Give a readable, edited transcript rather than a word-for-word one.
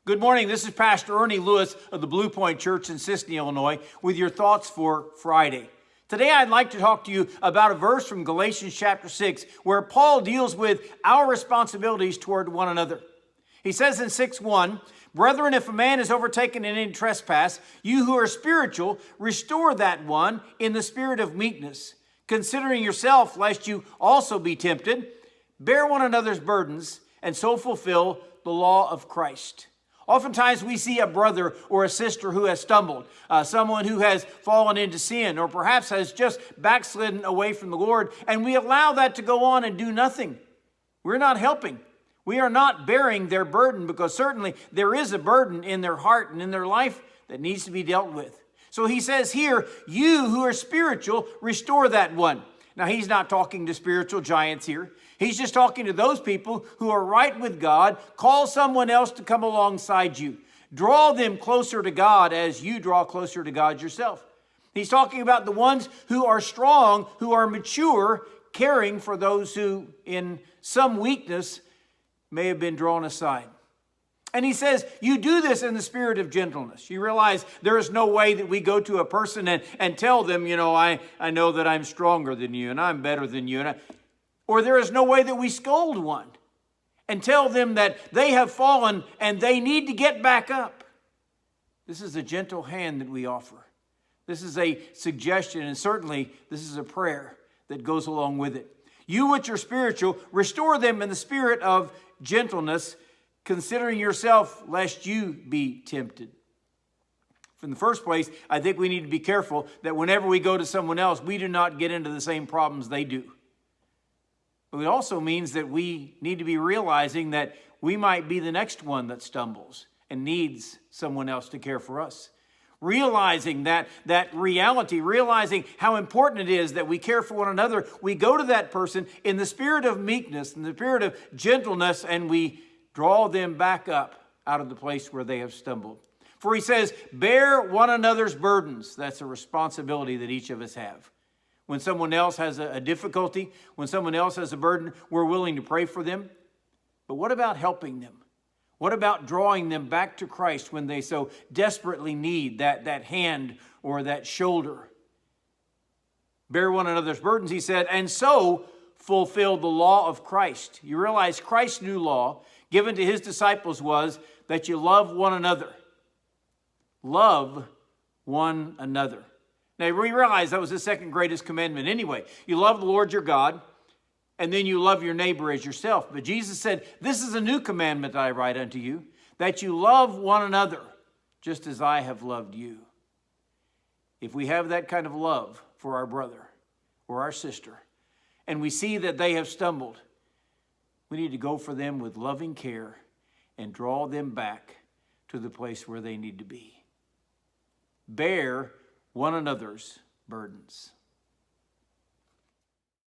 Good morning. This is Pastor Ernie Lewis of the Blue Point Church in Sisney, Illinois, with your thoughts for Friday. Today, I'd like to talk to you about a verse from Galatians chapter 6, where Paul deals with our responsibilities toward one another. He says in 6:1, "Brethren, if a man is overtaken in any trespass, you who are spiritual, restore that one in the spirit of meekness, considering yourself, lest you also be tempted. Bear one another's burdens, and so fulfill the law of Christ." Oftentimes we see a brother or a sister who has stumbled, someone who has fallen into sin, or perhaps has just backslidden away from the Lord, and we allow that to go on and do nothing. We're not helping. We are not bearing their burden, because certainly there is a burden in their heart and in their life that needs to be dealt with. So he says here, you who are spiritual, restore that one. Now, he's not talking to spiritual giants here. He's just talking to those people who are right with God. Call someone else to come alongside you. Draw them closer to God as you draw closer to God yourself. He's talking about the ones who are strong, who are mature, caring for those who, in some weakness, may have been drawn aside. And he says, you do this in the spirit of gentleness. You realize there is no way that we go to a person and tell them, I know that I'm stronger than you and I'm better than you. Or there is no way that we scold one and tell them that they have fallen and they need to get back up. This is a gentle hand that we offer. This is a suggestion, and certainly this is a prayer that goes along with it. You which are spiritual, restore them in the spirit of gentleness, considering yourself, lest you be tempted. In the first place, I think we need to be careful that whenever we go to someone else, we do not get into the same problems they do. But it also means that we need to be realizing that we might be the next one that stumbles and needs someone else to care for us. Realizing that reality, realizing how important it is that we care for one another, we go to that person in the spirit of meekness, in the spirit of gentleness, and we draw them back up out of the place where they have stumbled. For he says, bear one another's burdens. That's a responsibility that each of us have. When someone else has a difficulty, when someone else has a burden, we're willing to pray for them. But what about helping them? What about drawing them back to Christ when they so desperately need that hand or that shoulder? Bear one another's burdens, he said, and so fulfill the law of Christ. You realize Christ's new law given to his disciples was that you love one another. Love one another. Now, we realize that was the second greatest commandment anyway. You love the Lord your God, and then you love your neighbor as yourself. But Jesus said, this is a new commandment that I write unto you, that you love one another, just as I have loved you. If we have that kind of love for our brother or our sister, and we see that they have stumbled, we need to go for them with loving care and draw them back to the place where they need to be. Bear one another's burdens.